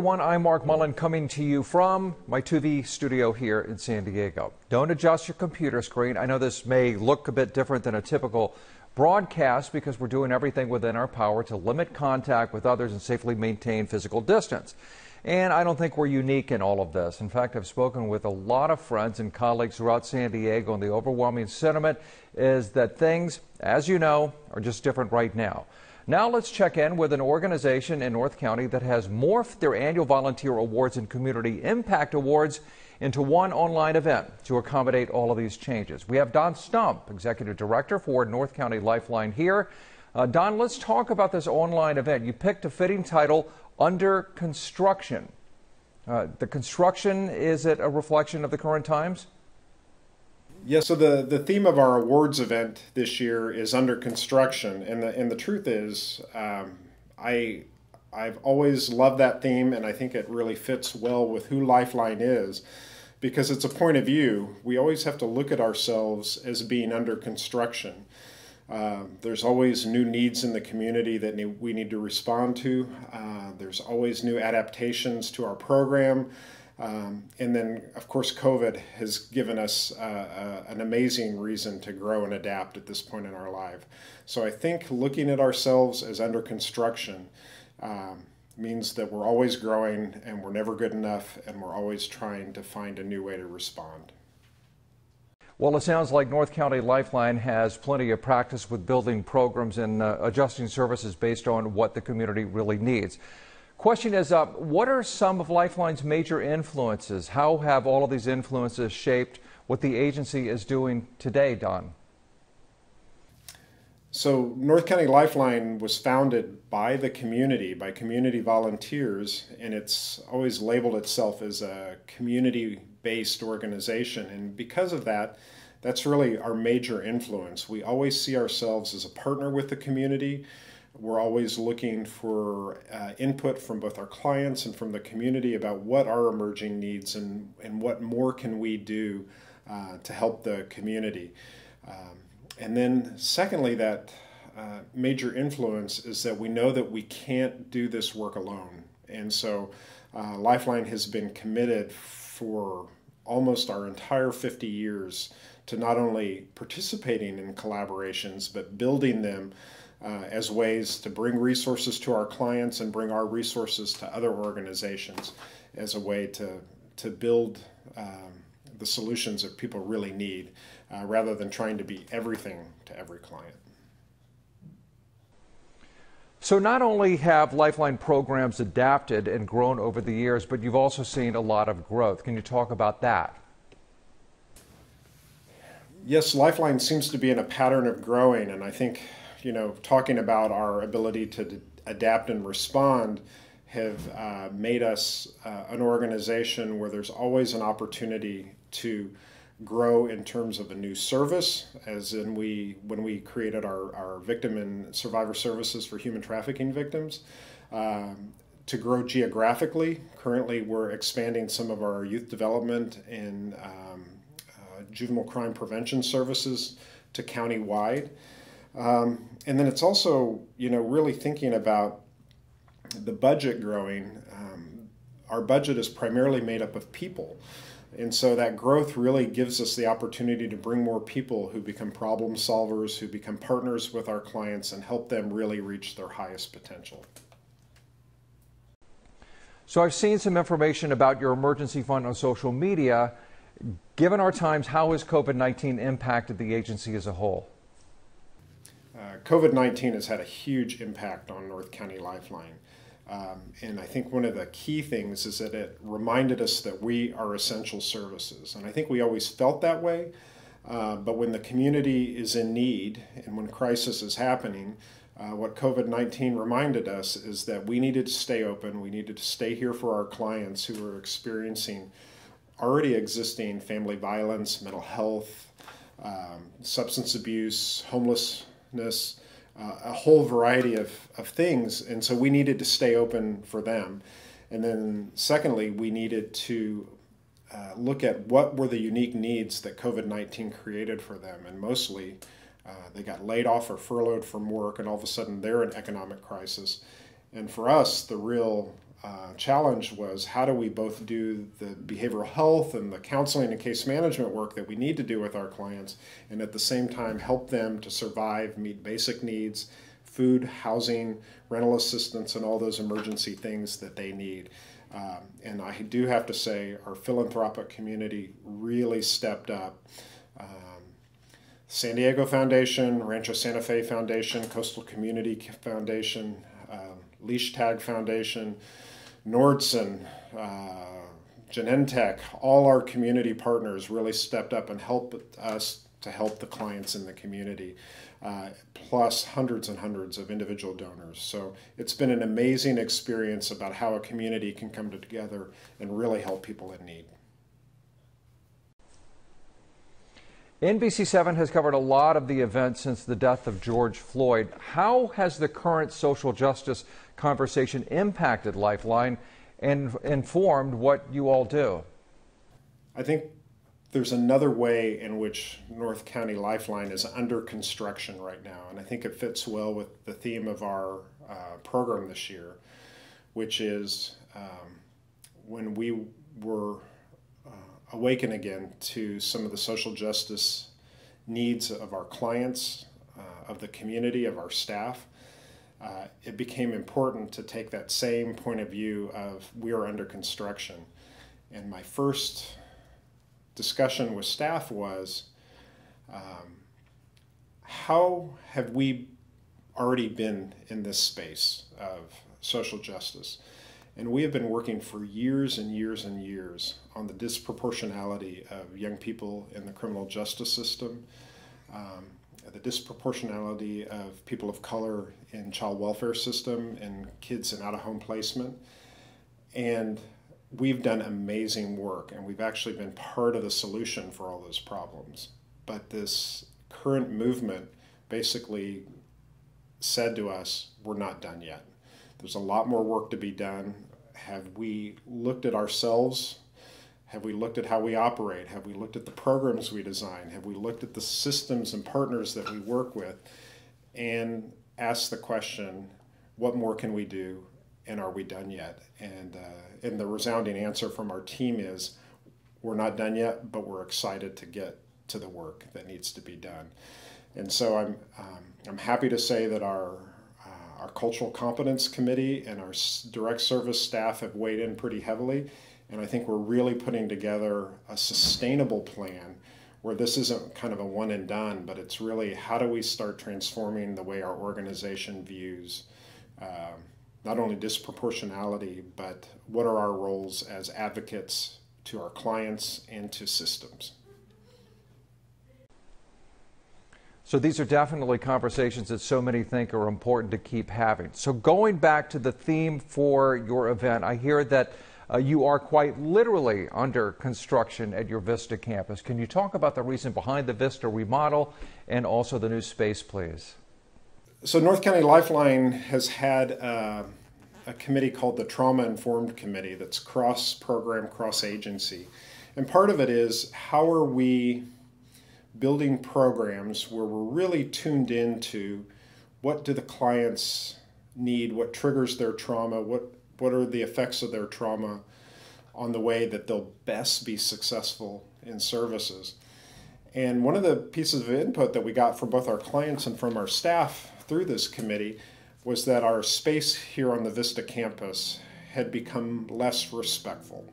everyone. I'm Mark Mullen coming to you from my 2V studio here in San Diego. Don't adjust your computer screen. I know this may look a bit different than a typical broadcast because we're doing everything within our power to limit contact with others and safely maintain physical distance. And I don't think we're unique in all of this. In fact, I've spoken with a lot of friends and colleagues throughout San Diego, and the overwhelming sentiment is that things, as you know, are just different right now. Now let's check in with an organization in North County that has morphed their annual volunteer awards and community impact awards into one online event to accommodate all of these changes. We have Don Stump, Executive Director for North County Lifeline here. Don, let's talk about this online event. You picked a fitting title, Under Construction. The construction, is it a reflection of the current times? Yeah, so the theme of our awards event this year is under construction, and the truth is, I've always loved that theme, and I think it really fits well with who Lifeline is, because it's a point of view. We always have to look at ourselves as being under construction. There's always new needs in the community that we need to respond to. There's always new adaptations to our program. And then, of course, COVID has given us an amazing reason to grow and adapt at this point in our life. So I think looking at ourselves as under construction means that we're always growing and we're never good enough, and we're always trying to find a new way to respond. Well, it sounds like North County Lifeline has plenty of practice with building programs and adjusting services based on what the community really needs. Question is, what are some of Lifeline's major influences? How have all of these influences shaped what the agency is doing today, Don? So North County Lifeline was founded by the community, by community volunteers, and it's always labeled itself as a community-based organization. And because of that, that's really our major influence. We always see ourselves as a partner with the community. We're always looking for input from both our clients and from the community about what are emerging needs and what more can we do to help the community. And then secondly, that major influence is that we know that we can't do this work alone. And so Lifeline has been committed for almost our entire 50 years to not only participating in collaborations, but building them as ways to bring resources to our clients and bring our resources to other organizations as a way to build the solutions that people really need, rather than trying to be everything to every client. So not only have Lifeline programs adapted and grown over the years, but you've also seen a lot of growth. Can you talk about that? Yes, Lifeline seems to be in a pattern of growing, and I think, you know, talking about our ability to adapt and respond have made us an organization where there's always an opportunity to grow in terms of a new service, as in when we created our victim and survivor services for human trafficking victims, to grow geographically. Currently, we're expanding some of our youth development and juvenile crime prevention services to county-wide. And then it's also, you know, really thinking about the budget growing. Our budget is primarily made up of people. And so that growth really gives us the opportunity to bring more people who become problem solvers, who become partners with our clients, and help them really reach their highest potential. So I've seen some information about your emergency fund on social media. Given our times, how has COVID-19 impacted the agency as a whole? COVID-19 has had a huge impact on North County Lifeline. And I think one of the key things is that it reminded us that we are essential services. And I think we always felt that way. But when the community is in need and when crisis is happening, what COVID-19 reminded us is that we needed to stay open. We needed to stay here for our clients who are experiencing already existing family violence, mental health, substance abuse, homelessness, a whole variety of things. And so we needed to stay open for them. And then secondly, we needed to look at what were the unique needs that COVID-19 created for them. And mostly they got laid off or furloughed from work, and all of a sudden they're in economic crisis. And for us, the real challenge was, how do we both do the behavioral health and the counseling and case management work that we need to do with our clients, and at the same time help them to survive, meet basic needs, food, housing, rental assistance, and all those emergency things that they need. And I do have to say, our philanthropic community really stepped up. San Diego Foundation, Rancho Santa Fe Foundation, Coastal Community Foundation, Leash Tag Foundation, Nordson, Genentech, all our community partners really stepped up and helped us to help the clients in the community, plus hundreds and hundreds of individual donors. So it's been an amazing experience about how a community can come together and really help people in need. NBC7 has covered a lot of the events since the death of George Floyd. How has the current social justice conversation impacted Lifeline and informed what you all do? I think there's another way in which North County Lifeline is under construction right now, and I think it fits well with the theme of our program this year, which is when we were awaken again to some of the social justice needs of our clients, of the community, of our staff, it became important to take that same point of view of we are under construction. And my first discussion with staff was, how have we already been in this space of social justice? And we have been working for years and years and years on the disproportionality of young people in the criminal justice system, the disproportionality of people of color in child welfare system and kids in out-of-home placement. And we've done amazing work, and we've actually been part of the solution for all those problems. But this current movement basically said to us, we're not done yet. There's a lot more work to be done. Have we looked at ourselves? Have we looked at how we operate? Have we looked at the programs we design? Have we looked at the systems and partners that we work with? And asked the question, what more can we do? And are we done yet? And the resounding answer from our team is, we're not done yet, but we're excited to get to the work that needs to be done. And so I'm happy to say that our Cultural Competence Committee and our direct service staff have weighed in pretty heavily, and I think we're really putting together a sustainable plan where this isn't kind of a one and done, but it's really how do we start transforming the way our organization views not only disproportionality, but what are our roles as advocates to our clients and to systems. So these are definitely conversations that so many think are important to keep having. So going back to the theme for your event, I hear that you are quite literally under construction at your Vista campus. Can you talk about the reason behind the Vista remodel and also the new space, please? So North County Lifeline has had a committee called the Trauma Informed Committee that's cross-program, cross-agency. And part of it is, how are we building programs where we're really tuned into what do the clients need, what triggers their trauma, what are the effects of their trauma on the way that they'll best be successful in services. And one of the pieces of input that we got from both our clients and from our staff through this committee was that our space here on the Vista campus had become less respectful.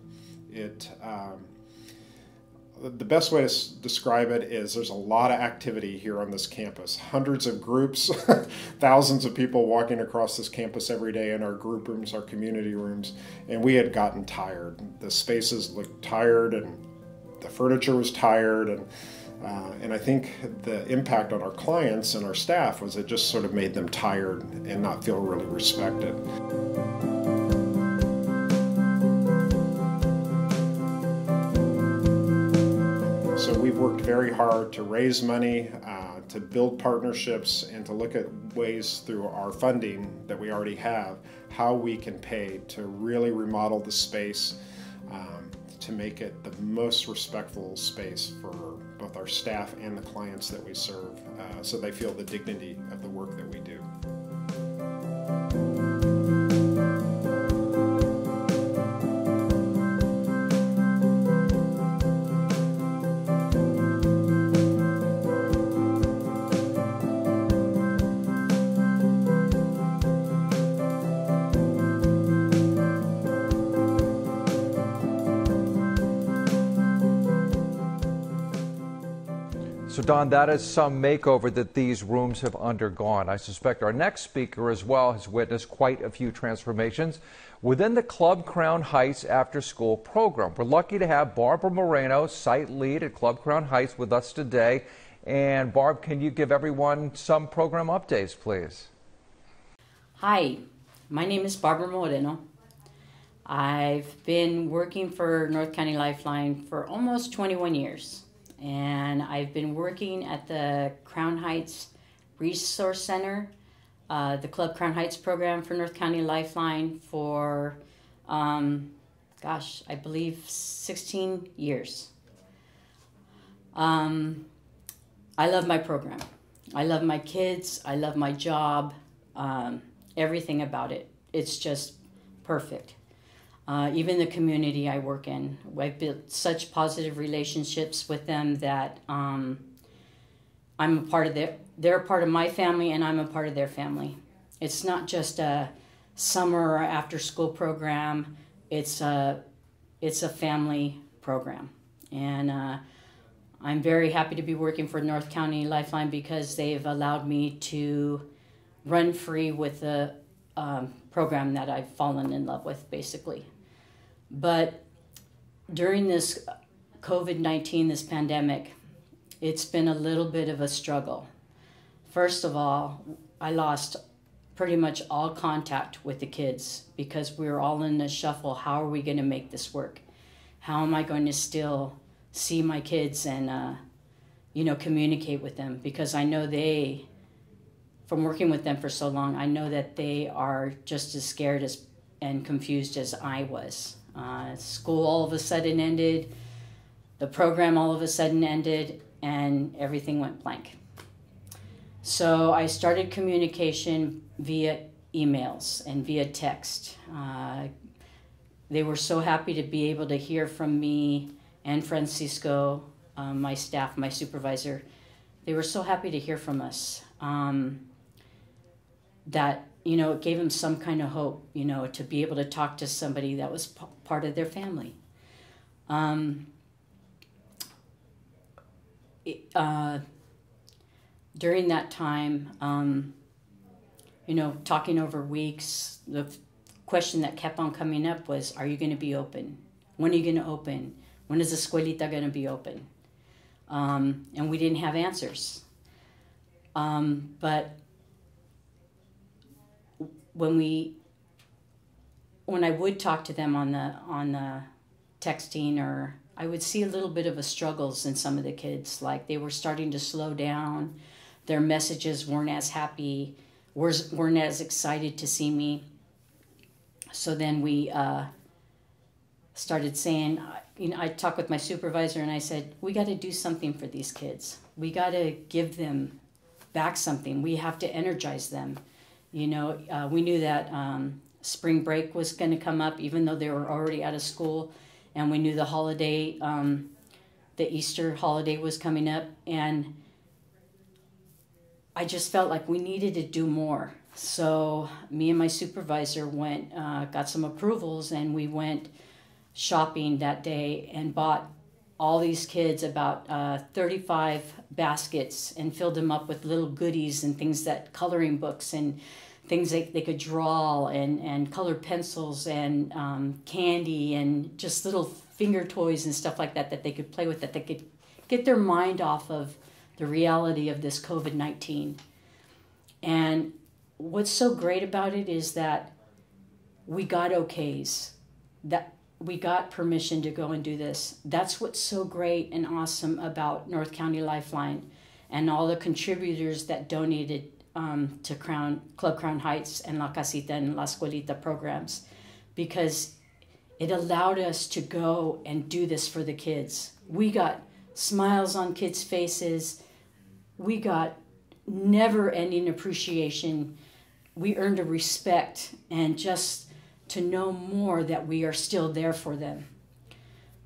The best way to describe it is there's a lot of activity here on this campus. Hundreds of groups, thousands of people walking across this campus every day in our group rooms, our community rooms, and we had gotten tired. The spaces looked tired and the furniture was tired, and I think the impact on our clients and our staff was it just sort of made them tired and not feel really respected. So we've worked very hard to raise money, to build partnerships, and to look at ways through our funding that we already have, how we can pay to really remodel the space, to make it the most respectful space for both our staff and the clients that we serve, so they feel the dignity of the work that we do. Don, that is some makeover that these rooms have undergone. I suspect our next speaker as well has witnessed quite a few transformations within the Club Crown Heights after-school program. We're lucky to have Barbara Moreno, site lead at Club Crown Heights, with us today. And Barb, can you give everyone some program updates, please? Hi, my name is Barbara Moreno. I've been working for North County Lifeline for almost 21 years. And I've been working at the Crown Heights Resource Center, the Club Crown Heights program for North County Lifeline for, I believe 16 years. I love my program. I love my kids. I love my job. Everything about it. It's just perfect. Even the community I work in, I've built such positive relationships with them that I'm a part of they're a part of my family and I'm a part of their family. It's not just a summer or after school program, it's a family program. And I'm very happy to be working for North County Lifeline because they've allowed me to run free with the program that I've fallen in love with, basically. But during this COVID-19, this pandemic, it's been a little bit of a struggle. First of all, I lost pretty much all contact with the kids because we were all in a shuffle. How are we going to make this work? How am I going to still see my kids and, communicate with them? Because I know from working with them for so long, I know that they are just as scared and confused as I was. School all of a sudden ended, the program all of a sudden ended, and everything went blank. So I started communication via emails and via text. They were so happy to be able to hear from me and Francisco, my staff, my supervisor. They were so happy to hear from us. That, it gave them some kind of hope, to be able to talk to somebody that was part of their family. During that time, talking over weeks, the question that kept on coming up was, are you going to be open? When are you going to open? When is the escuelita going to be open? And we didn't have answers. But when I would talk to them on the texting, or I would see a little bit of a struggles in some of the kids, like they were starting to slow down, their messages weren't as happy, weren't as excited to see me. So then we started saying, I talked with my supervisor and I said, we got to do something for these kids. We got to give them back something. We have to energize them. We knew that spring break was going to come up, even though they were already out of school. And we knew the holiday, the Easter holiday was coming up. And I just felt like we needed to do more. So me and my supervisor went, got some approvals, and we went shopping that day and bought all these kids about 35 baskets and filled them up with little goodies and things, that coloring books and things they could draw, and colored pencils and candy and just little finger toys and stuff like that they could play with, that they could get their mind off of the reality of this COVID-19. And what's so great about it is that we got okays, that we got permission to go and do this. That's what's so great and awesome about North County Lifeline and all the contributors that donated to Club Crown Heights and La Casita and La Escuelita programs, because it allowed us to go and do this for the kids. We got smiles on kids' faces. We got never-ending appreciation. We earned a respect, and just to know more that we are still there for them.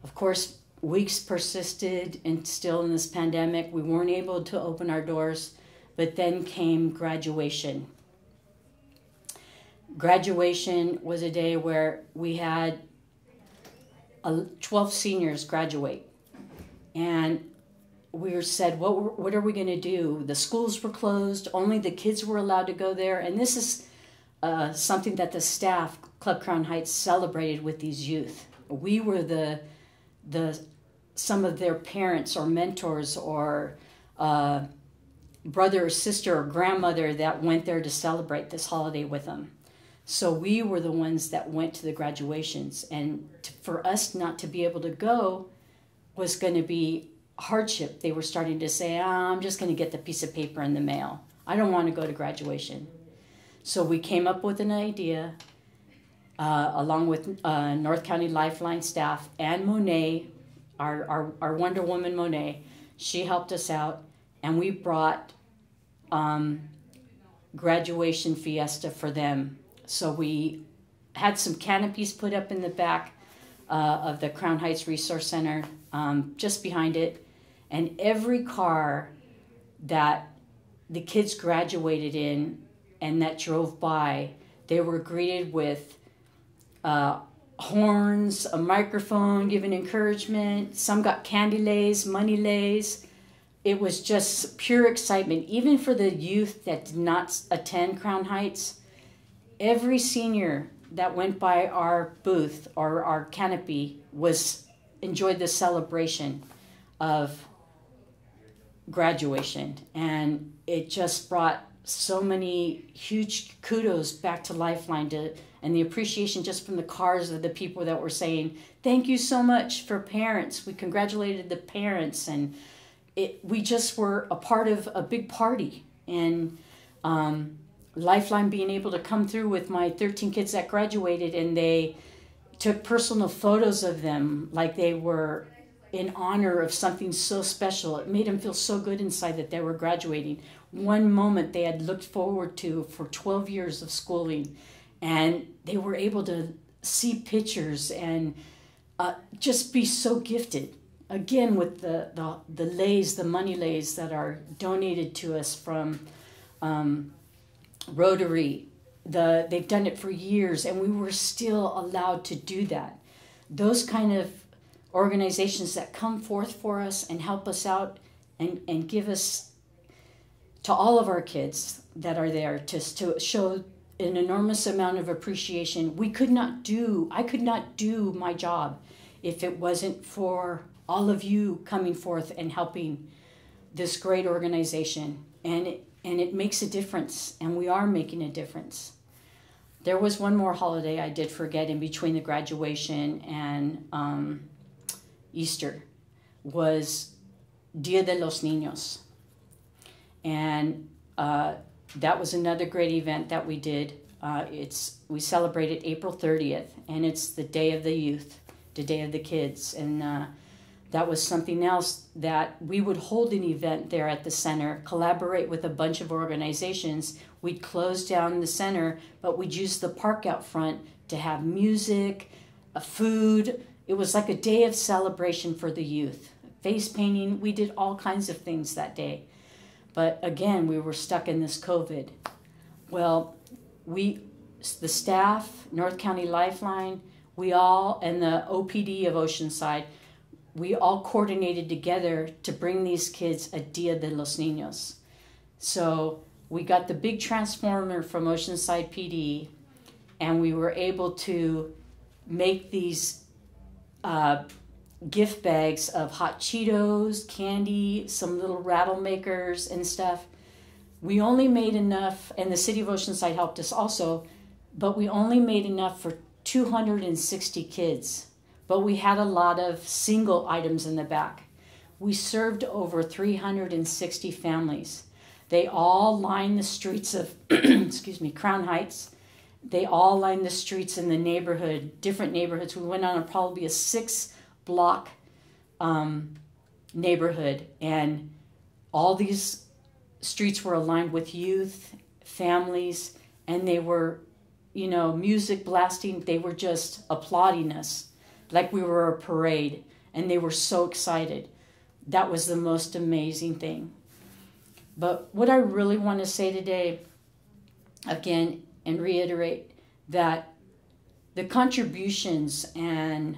Of course, weeks persisted, and still in this pandemic, we weren't able to open our doors, but then came graduation. Graduation was a day where we had 12 seniors graduate, and we were said, what are we going to do? The schools were closed. Only the kids were allowed to go there. And this is something that the staff, Club Crown Heights, celebrated with these youth. We were some of their parents or mentors or brother or sister or grandmother that went there to celebrate this holiday with them. So we were the ones that went to the graduations. And for us not to be able to go was going to be hardship. They were starting to say, I'm just going to get the piece of paper in the mail. I don't want to go to graduation. So we came up with an idea along with North County Lifeline staff and Monet, our Wonder Woman Monet. She helped us out, and we brought graduation fiesta for them. So we had some canopies put up in the back of the Crown Heights Resource Center, just behind it. And every car that the kids graduated in and that drove by, they were greeted with horns, a microphone, giving encouragement. Some got candy lays, money lays. It was just pure excitement. Even for the youth that did not attend Crown Heights, every senior that went by our booth or our canopy enjoyed the celebration of graduation. And it just brought so many huge kudos back to Lifeline and the appreciation just from the cars of the people that were saying, thank you so much for parents. We congratulated the parents, and we just were a part of a big party. And Lifeline being able to come through with my 13 kids that graduated, and they took personal photos of them like they were in honor of something so special. It made them feel so good inside that they were graduating. One moment they had looked forward to for 12 years of schooling, and they were able to see pictures and just be so gifted. Again, with the lays, the money lays that are donated to us from Rotary. They've done it for years, and we were still allowed to do that. Those kind of organizations that come forth for us and help us out and give us, to all of our kids that are there, just to show an enormous amount of appreciation. I could not do my job if it wasn't for all of you coming forth and helping this great organization. And it makes a difference, and we are making a difference. There was one more holiday I did forget in between the graduation and Easter, was Dia de los Niños. And that was another great event that we did. We celebrated April 30th, and it's the Day of the Youth, the Day of the Kids. And that was something else that we would hold an event there at the center, collaborate with a bunch of organizations. We'd close down the center, but we'd use the park out front to have music, food. It was like a day of celebration for the youth. Face painting, we did all kinds of things that day. But again, we were stuck in this COVID. Well, the staff, North County Lifeline, we all, and the OPD of Oceanside, we all coordinated together to bring these kids a Dia de los Niños. So we got the big transformer from Oceanside PD, and we were able to make these gift bags of hot Cheetos, candy, some little rattle makers and stuff. We only made enough, and the city of Oceanside helped us also, but we only made enough for 260 kids. But we had a lot of single items in the back. We served over 360 families. They all lined the streets of Crown Heights. They all lined the streets in the neighborhood, different neighborhoods. We went on probably a 6-block neighborhood, and all these streets were aligned with youth, families, and they were, music blasting. They were just applauding us like we were a parade, and they were so excited. That was the most amazing thing. But what I really want to say today, again, and reiterate that the contributions and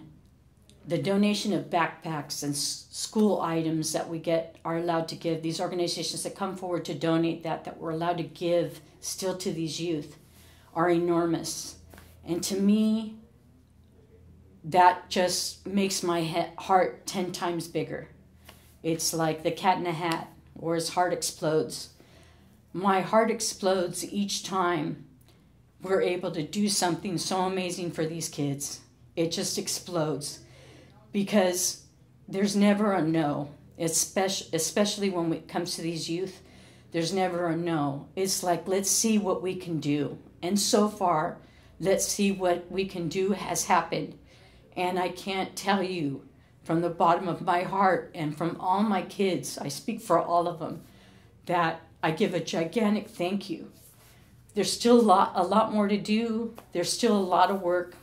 the donation of backpacks and school items that we are allowed to give, these organizations that come forward to donate that we're allowed to give still to these youth are enormous. And to me, that just makes my heart 10 times bigger. It's like the cat in a hat, or his heart explodes. My heart explodes each time we're able to do something so amazing for these kids. It just explodes, because there's never a no, especially when it comes to these youth. There's never a no. It's like, let's see what we can do. And so far, let's see what we can do has happened. And I can't tell you, from the bottom of my heart and from all my kids, I speak for all of them, that I give a gigantic thank you. There's still a lot more to do. There's still a lot of work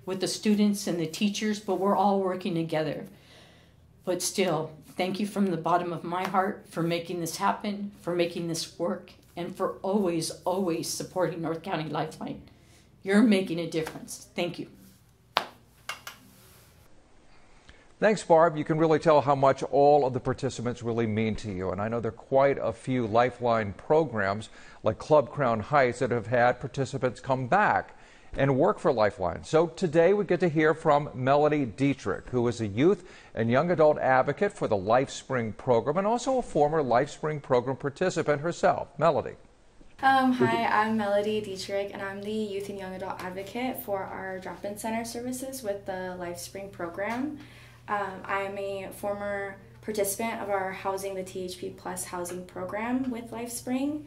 with the students and the teachers, but we're all working together. But still, thank you from the bottom of my heart for making this happen, for making this work, and for always, always supporting North County Lifeline. You're making a difference. Thank you. Thanks, Barb. You can really tell how much all of the participants really mean to you. And I know there are quite a few Lifeline programs like Club Crown Heights that have had participants come back and work for Lifeline. So today we get to hear from Melody Dietrich, who is a youth and young adult advocate for the LifeSpring program and also a former LifeSpring program participant herself. Melody. Hi, I'm Melody Dietrich, and I'm the Youth and Young Adult Advocate for our drop-in center services with the LifeSpring program. I am a former participant of our Housing the THP Plus housing program with LifeSpring,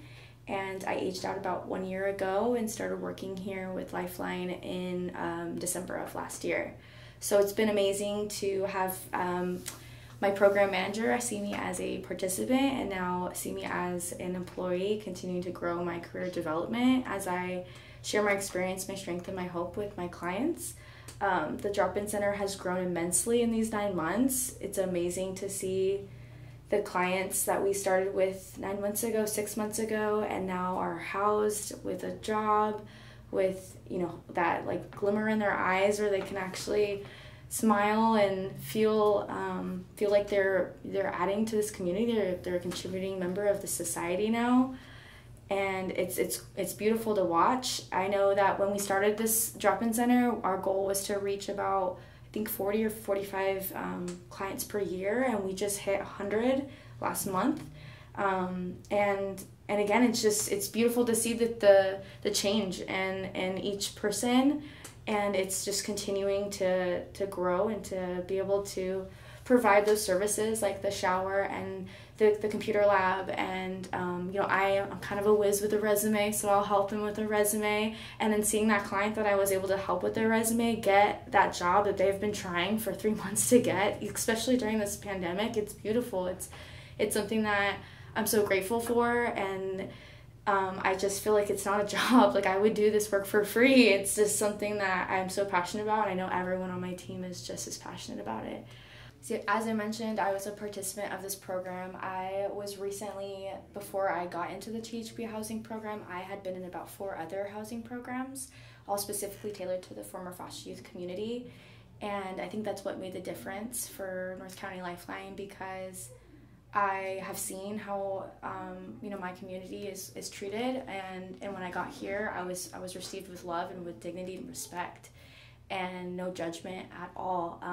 and I aged out about 1 year ago and started working here with Lifeline in December of last year. So it's been amazing to have my program manager see me as a participant and now see me as an employee, continuing to grow my career development as I share my experience, my strength, and my hope with my clients. The drop-in center has grown immensely in these 9 months. It's amazing to see the clients that we started with 9 months ago, 6 months ago, and now are housed with a job, with, you know, that like glimmer in their eyes where they can actually smile and feel like they're adding to this community. They're a contributing member of the society now. And it's beautiful to watch. I know that when we started this drop-in center, our goal was to reach about, I think, 40 or 45 clients per year, and we just hit 100 last month. And again, it's beautiful to see that the change in each person, and it's just continuing to grow and to be able to provide those services like the shower and the computer lab, and you know, I'm kind of a whiz with a resume, so I'll help them with a resume, and then seeing that client that I was able to help with their resume get that job that they've been trying for 3 months to get, especially during this pandemic. It's beautiful. It's something that I'm so grateful for, and I just feel like it's not a job. Like, I would do this work for free. It's just something that I'm so passionate about. I know everyone on my team is just as passionate about it. So, as I mentioned, I was a participant of this program. I was recently, before I got into the THP housing program, I had been in about 4 other housing programs, all specifically tailored to the former foster youth community. And I think that's what made the difference for North County Lifeline, because I have seen how you know, my community is treated, and when I got here, I was received with love and with dignity and respect, and no judgment at all.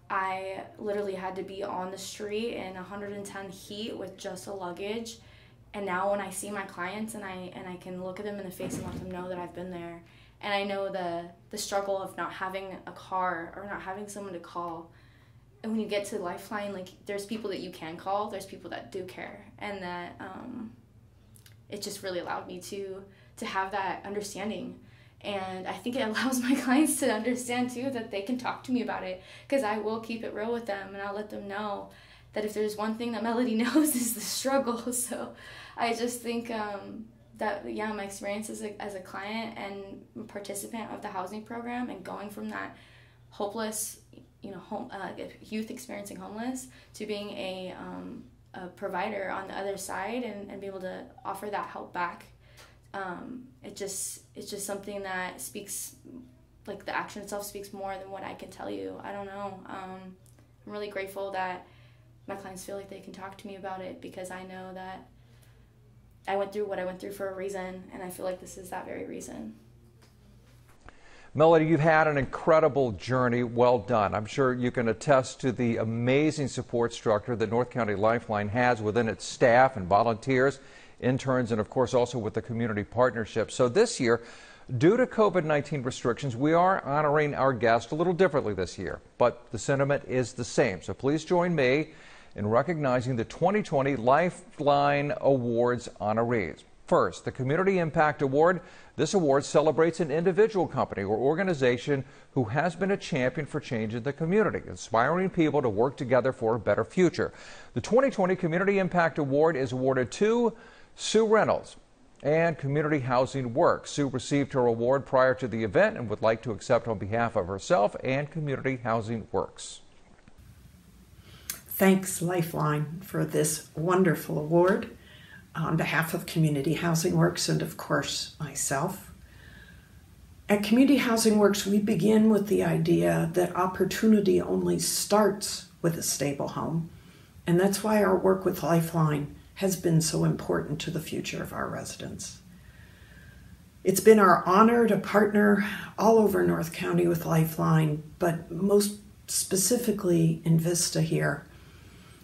I literally had to be on the street in 110 heat with just a luggage, and now when I see my clients and I can look at them in the face and let them know that I've been there, and I know the struggle of not having a car or not having someone to call. And when you get to Lifeline, like, there's people that you can call, there's people that do care, and that it just really allowed me to have that understanding. And I think it allows my clients to understand too that they can talk to me about it, because I will keep it real with them, and I'll let them know that if there's one thing that Melody knows is the struggle. So I just think that, yeah, my experience as a client and participant of the housing program, and going from that hopeless, you know, youth experiencing homeless, to being a provider on the other side, and be able to offer that help back. It's just something that speaks like the action itself speaks more than what I can tell you. I don't know. I'm really grateful that my clients feel like they can talk to me about it, because I know that I went through what I went through for a reason, and I feel like this is that very reason. Melody, you've had an incredible journey. Well done. I'm sure you can attest to the amazing support structure that North County Lifeline has within its staff and volunteers, interns, and of course also with the community partnership. So this year, due to COVID-19 restrictions, we are honoring our guest a little differently this year, but the sentiment is the same. So please join me in recognizing the 2020 Lifeline Awards honorees. First, the Community Impact Award. This award celebrates an individual, company, or organization who has been a champion for change in the community, inspiring people to work together for a better future. The 2020 Community Impact Award is awarded to Sue Reynolds and Community Housing Works. Sue received her award prior to the event and would like to accept on behalf of herself and Community Housing Works. Thanks, Lifeline, for this wonderful award. On behalf of Community Housing Works and, of course, myself. At Community Housing Works, we begin with the idea that opportunity only starts with a stable home, and that's why our work with Lifeline has been so important to the future of our residents. It's been our honor to partner all over North County with Lifeline, but most specifically in Vista here.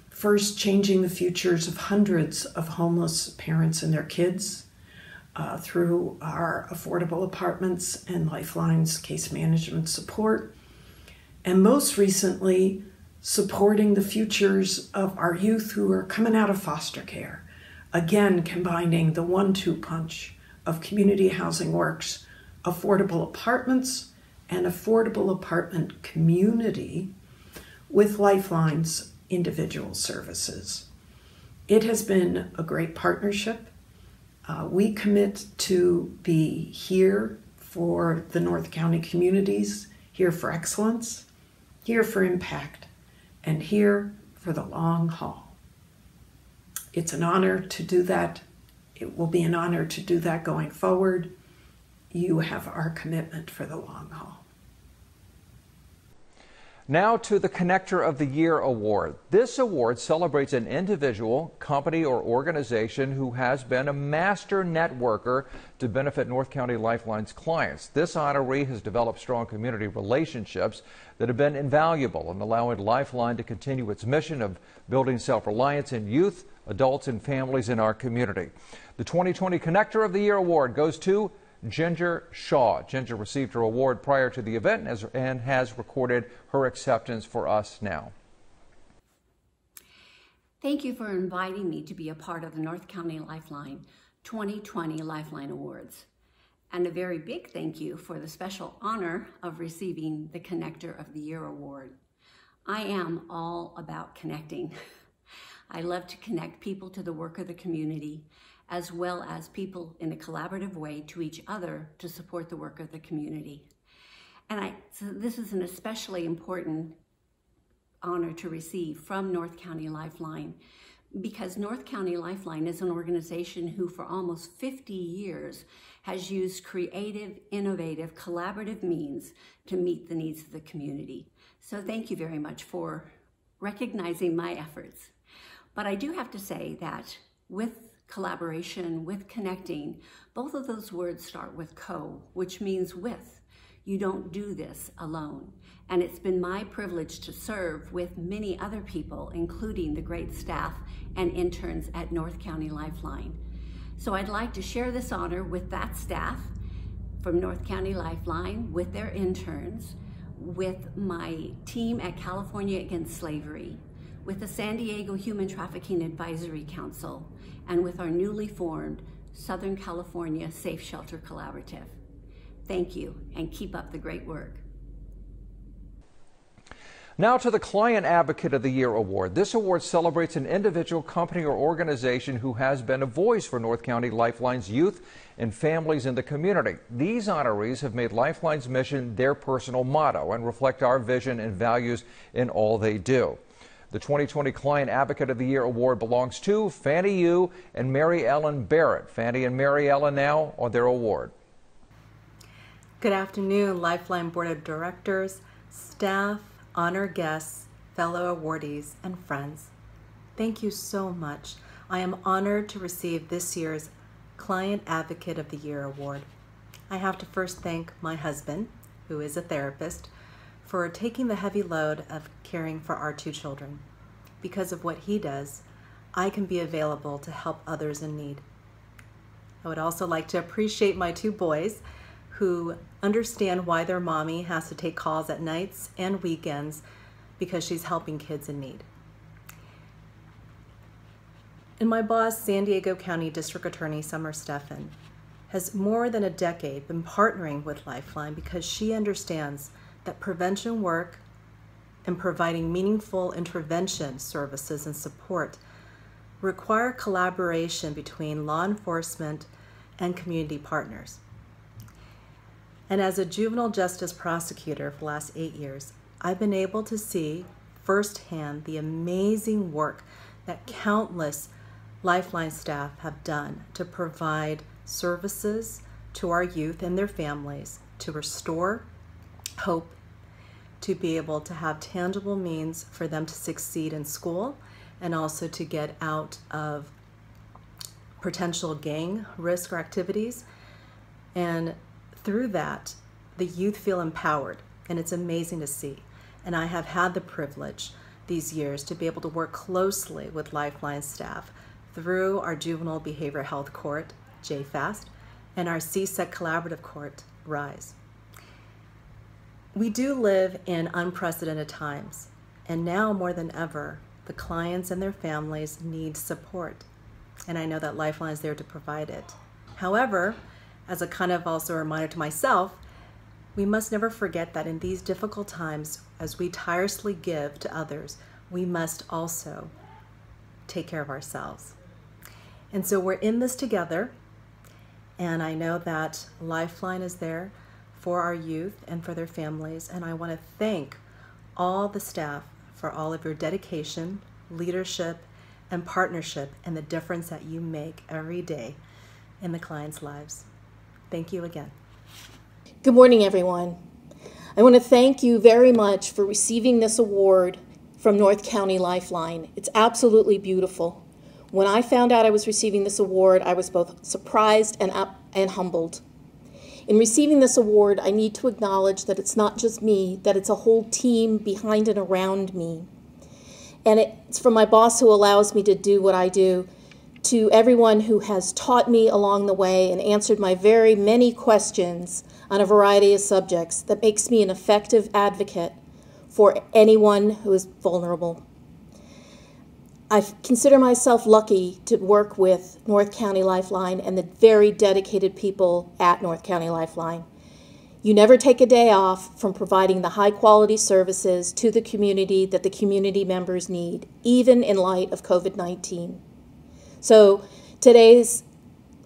First, changing the futures of hundreds of homeless parents and their kids through our affordable apartments and Lifeline's case management support. And most recently, supporting the futures of our youth who are coming out of foster care. Again, combining the 1-2 punch of Community Housing Works, affordable apartments, and affordable apartment community with Lifeline's individual services. It has been a great partnership. We commit to be here for the North County communities, here for excellence, here for impact, and here for the long haul. It's an honor to do that. It will be an honor to do that going forward. You have our commitment for the long haul. Now to the Connector of the Year Award. This award celebrates an individual, company, or organization who has been a master networker to benefit North County Lifeline's clients. This honoree has developed strong community relationships that have been invaluable in allowing Lifeline to continue its mission of building self-reliance in youth, adults, and families in our community. The 2020 Connector of the Year Award goes to Ginger Shaw. Ginger received her award prior to the event and has recorded her acceptance for us now. Thank you for inviting me to be a part of the North County Lifeline 2020 Lifeline Awards. And a very big thank you for the special honor of receiving the Connector of the Year Award. I am all about connecting. I love to connect people to the work of the community, as well as people in a collaborative way to each other to support the work of the community. And so this is an especially important honor to receive from North County Lifeline, because North County Lifeline is an organization who for almost 50 years has used creative, innovative, collaborative means to meet the needs of the community. So thank you very much for recognizing my efforts. But I do have to say that with collaboration, with connecting, both of those words start with co, which means with. You don't do this alone. And it's been my privilege to serve with many other people, including the great staff and interns at North County Lifeline. So I'd like to share this honor with that staff from North County Lifeline, with their interns, with my team at California Against Slavery, with the San Diego Human Trafficking Advisory Council, and with our newly formed Southern California Safe Shelter Collaborative. Thank you, and keep up the great work. Now to the Client Advocate of the Year Award. This award celebrates an individual, company, or organization who has been a voice for North County Lifeline's youth and families in the community. These honorees have made Lifeline's mission their personal motto and reflect our vision and values in all they do. The 2020 Client Advocate of the Year Award belongs to Fannie Yu and Mary Ellen Barrett. Fannie and Mary Ellen now on their award. Good afternoon, Lifeline Board of Directors, staff, honor guests, fellow awardees, and friends. Thank you so much. I am honored to receive this year's Client Advocate of the Year award. I have to first thank my husband, who is a therapist, for taking the heavy load of caring for our 2 children. Because of what he does, I can be available to help others in need. I would also like to appreciate my 2 boys who understand why their mommy has to take calls at nights and weekends because she's helping kids in need. And my boss, San Diego County District Attorney Summer Steffen, has more than a decade been partnering with Lifeline because she understands that prevention work and providing meaningful intervention services and support require collaboration between law enforcement and community partners. And as a juvenile justice prosecutor for the last 8 years, I've been able to see firsthand the amazing work that countless Lifeline staff have done to provide services to our youth and their families to restore hope, to be able to have tangible means for them to succeed in school, and also to get out of potential gang risk or activities. And through that, the youth feel empowered, and it's amazing to see. And I have had the privilege these years to be able to work closely with Lifeline staff through our Juvenile Behavioral Health Court, JFAST, and our CSEC Collaborative Court, RISE. We do live in unprecedented times, and now more than ever, the clients and their families need support. And I know that Lifeline is there to provide it. However, as a kind of also a reminder to myself, we must never forget that in these difficult times, as we tirelessly give to others, we must also take care of ourselves. And so we're in this together, and I know that Lifeline is there for our youth and for their families, and I want to thank all the staff for all of your dedication, leadership, and partnership, and the difference that you make every day in the clients' lives. Thank you again. Good morning, everyone. I want to thank you very much for receiving this award from North County Lifeline. It's absolutely beautiful. When I found out I was receiving this award, I was both surprised and humbled. In receiving this award, I need to acknowledge that it's not just me, that it's a whole team behind and around me. And it's from my boss who allows me to do what I do, to everyone who has taught me along the way and answered my very many questions on a variety of subjects that makes me an effective advocate for anyone who is vulnerable. I consider myself lucky to work with North County Lifeline and the very dedicated people at North County Lifeline. You never take a day off from providing the high-quality services to the community that the community members need, even in light of COVID-19. So today's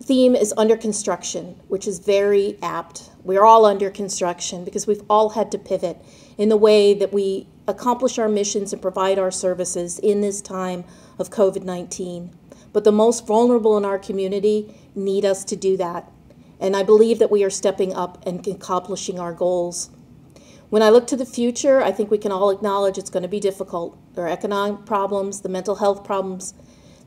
theme is under construction, which is very apt. We're all under construction because we've all had to pivot in the way that we accomplish our missions and provide our services in this time of COVID-19. But the most vulnerable in our community need us to do that. And I believe that we are stepping up and accomplishing our goals. When I look to the future, I think we can all acknowledge it's going to be difficult. There are economic problems, the mental health problems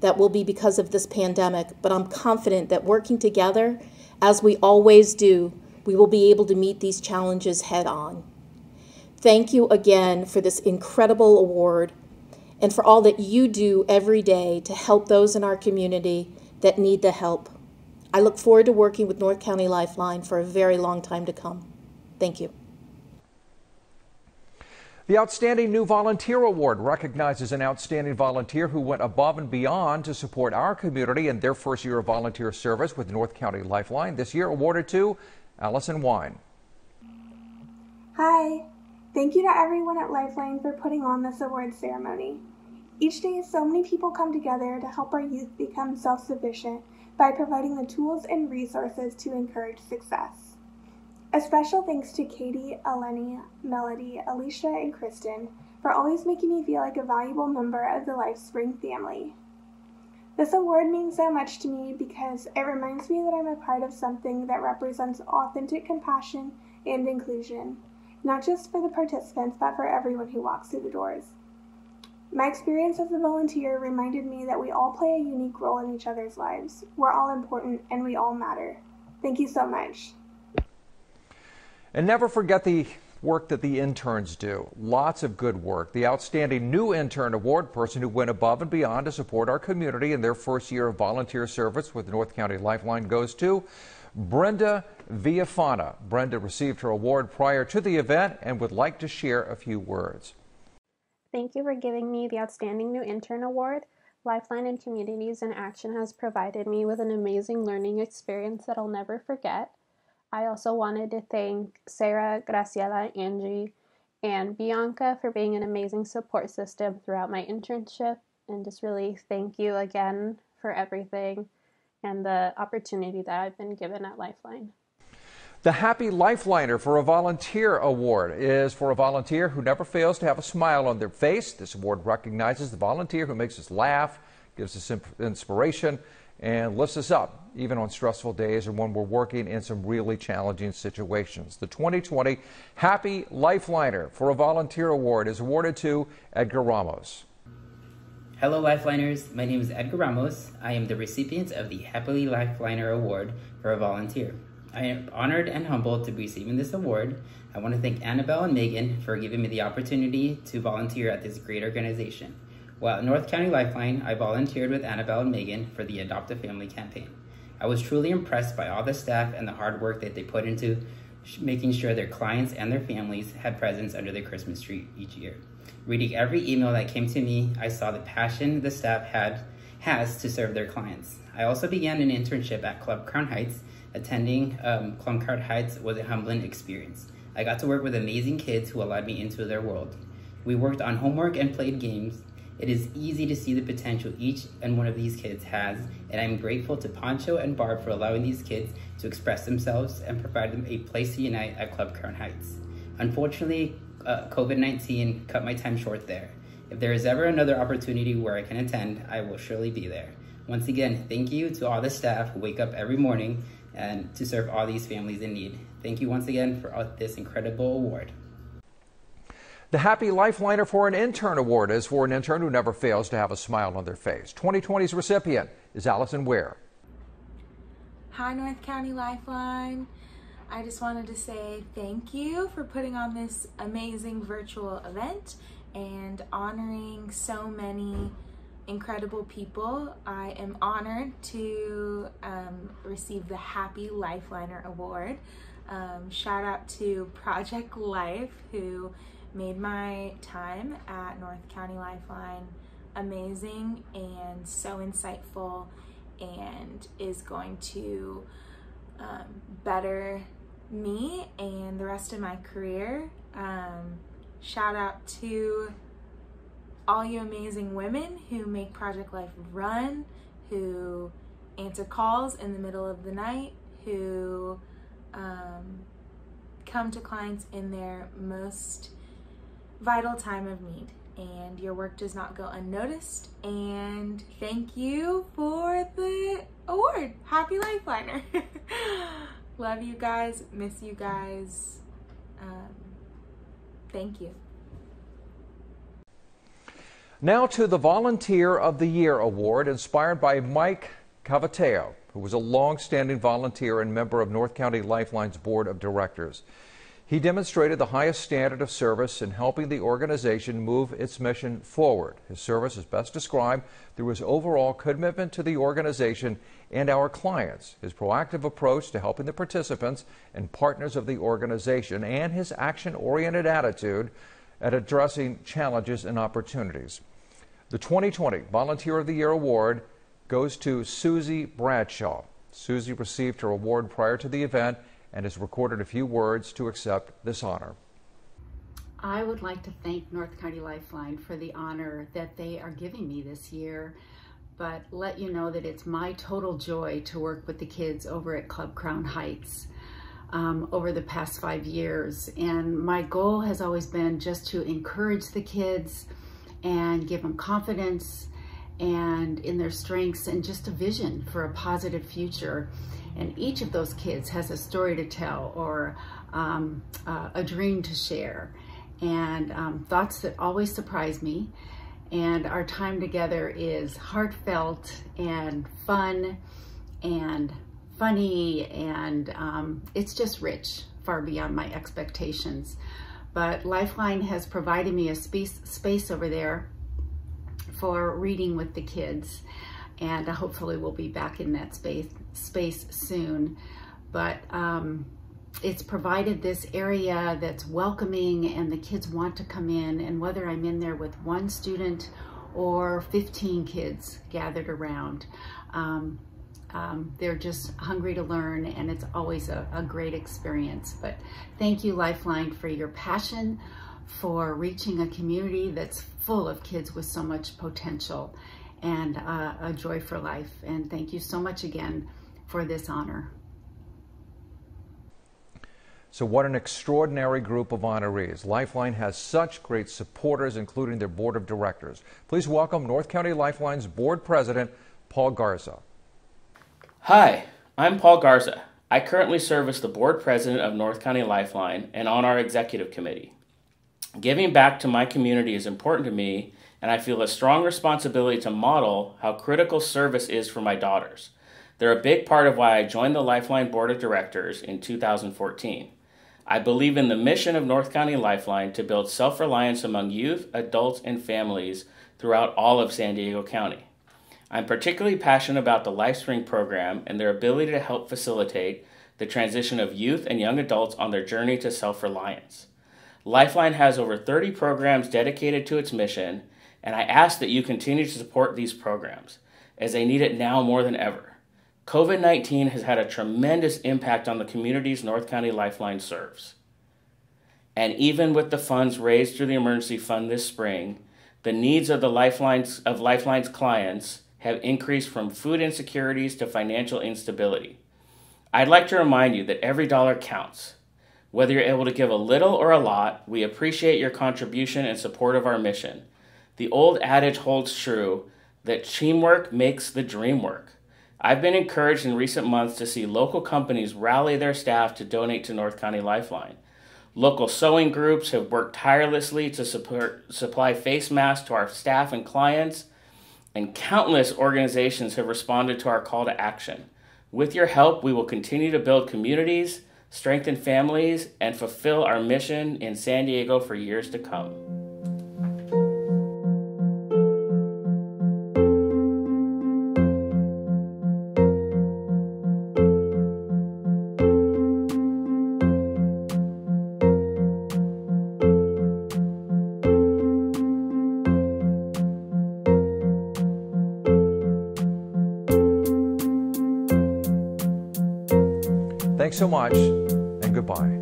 that will be because of this pandemic. But I'm confident that working together, as we always do, we will be able to meet these challenges head on. Thank you again for this incredible award and for all that you do every day to help those in our community that need the help. I look forward to working with North County Lifeline for a very long time to come. Thank you. The Outstanding New Volunteer Award recognizes an outstanding volunteer who went above and beyond to support our community in their first year of volunteer service with North County Lifeline. This year awarded to Allison Wine. Hi. Thank you to everyone at Lifeline for putting on this award ceremony. Each day, so many people come together to help our youth become self-sufficient by providing the tools and resources to encourage success. A special thanks to Katie, Eleni, Melody, Alicia, and Kristen for always making me feel like a valuable member of the LifeSpring family. This award means so much to me because it reminds me that I'm a part of something that represents authentic compassion and inclusion, not just for the participants, but for everyone who walks through the doors. My experience as a volunteer reminded me that we all play a unique role in each other's lives. We're all important and we all matter. Thank you so much. And never forget the work that the interns do. Lots of good work. The Outstanding New Intern Award person who went above and beyond to support our community in their first year of volunteer service with North County Lifeline goes to Brenda Villafana. Brenda received her award prior to the event and would like to share a few words. Thank you for giving me the Outstanding New Intern Award. Lifeline and Communities in Action has provided me with an amazing learning experience that I'll never forget. I also wanted to thank Sarah, Graciela, Angie, and Bianca for being an amazing support system throughout my internship, and just really thank you again for everything and the opportunity that I've been given at Lifeline. The Happy Lifeliner for a Volunteer Award is for a volunteer who never fails to have a smile on their face. This award recognizes the volunteer who makes us laugh, gives us inspiration, and lifts us up, even on stressful days or when we're working in some really challenging situations. The 2020 Happy Lifeliner for a Volunteer Award is awarded to Edgar Ramos. Hello Lifeliners, my name is Edgar Ramos. I am the recipient of the Happy Lifeliner Award for a volunteer. I am honored and humbled to be receiving this award. I want to thank Annabelle and Megan for giving me the opportunity to volunteer at this great organization. While at North County Lifeline, I volunteered with Annabelle and Megan for the Adopt a Family campaign. I was truly impressed by all the staff and the hard work that they put into making sure their clients and their families had presents under the Christmas tree each year. Reading every email that came to me, I saw the passion the staff has to serve their clients. I also began an internship at Club Crown Heights. Attending Club Crown Heights was a humbling experience. I got to work with amazing kids who allowed me into their world. We worked on homework and played games. It is easy to see the potential each and one of these kids has, and I'm grateful to Poncho and Barb for allowing these kids to express themselves and provide them a place to unite at Club Crown Heights. Unfortunately, COVID-19 cut my time short there. If there is ever another opportunity where I can attend, I will surely be there. Once again, thank you to all the staff who wake up every morning and to serve all these families in need. Thank you once again for this incredible award. The Happy Lifeliner for an Intern Award is for an intern who never fails to have a smile on their face. 2020's recipient is Allison Ware. Hi, North County Lifeline. I just wanted to say thank you for putting on this amazing virtual event and honoring so many incredible people. I am honored to receive the Happy Lifeliner Award. Shout out to Project Life, who made my time at North County Lifeline amazing and so insightful, and is going to better me and the rest of my career. Shout out to all you amazing women who make Project Life run, who answer calls in the middle of the night, who come to clients in their most vital time of need, and your work does not go unnoticed. And thank you for the award, Happy Lifeliner. Love you guys, miss you guys. Thank you. Now to the Volunteer of the Year Award, inspired by Mike Cavateo, who was a long-standing volunteer and member of North County Lifeline's Board of Directors. He demonstrated the highest standard of service in helping the organization move its mission forward. His service is best described through his overall commitment to the organization and our clients, his proactive approach to helping the participants and partners of the organization, and his action-oriented attitude at addressing challenges and opportunities. The 2020 Volunteer of the Year Award goes to Susie Bradshaw. Susie received her award prior to the event and has recorded a few words to accept this honor. I would like to thank North County Lifeline for the honor that they are giving me this year, but let you know that it's my total joy to work with the kids over at Club Crown Heights over the past 5 years. And my goal has always been just to encourage the kids and give them confidence and in their strengths, and just a vision for a positive future. And each of those kids has a story to tell, or a dream to share, and thoughts that always surprise me. And our time together is heartfelt and fun and funny, and it's just rich, far beyond my expectations. But Lifeline has provided me a space over there for reading with the kids, and hopefully we'll be back in that space soon. But it's provided this area that's welcoming, and the kids want to come in, and whether I'm in there with one student or 15 kids gathered around, they're just hungry to learn, and it's always a great experience. But thank you, Lifeline, for your passion for reaching a community that's full of kids with so much potential and a joy for life. And thank you so much again for this honor. So what an extraordinary group of honorees. Lifeline has such great supporters, including their board of directors. Please welcome North County Lifeline's board president, Paul Garza. Hi, I'm Paul Garza. I currently serve as the board president of North County Lifeline and on our executive committee. Giving back to my community is important to me, and I feel a strong responsibility to model how critical service is for my daughters. They're a big part of why I joined the Lifeline Board of Directors in 2014. I believe in the mission of North County Lifeline to build self-reliance among youth, adults, and families throughout all of San Diego County. I'm particularly passionate about the LifeSpring program and their ability to help facilitate the transition of youth and young adults on their journey to self-reliance. Lifeline has over 30 programs dedicated to its mission, and I ask that you continue to support these programs, as they need it now more than ever. COVID-19 has had a tremendous impact on the communities North County Lifeline serves. And even with the funds raised through the emergency fund this spring, the needs of Lifeline's clients have increased from food insecurities to financial instability. I'd like to remind you that every dollar counts. Whether you're able to give a little or a lot, we appreciate your contribution and support of our mission. The old adage holds true that teamwork makes the dream work. I've been encouraged in recent months to see local companies rally their staff to donate to North County Lifeline. Local sewing groups have worked tirelessly to supply face masks to our staff and clients, and countless organizations have responded to our call to action. With your help, we will continue to build communities, strengthen families, and fulfill our mission in San Diego for years to come. Thanks so much, and goodbye.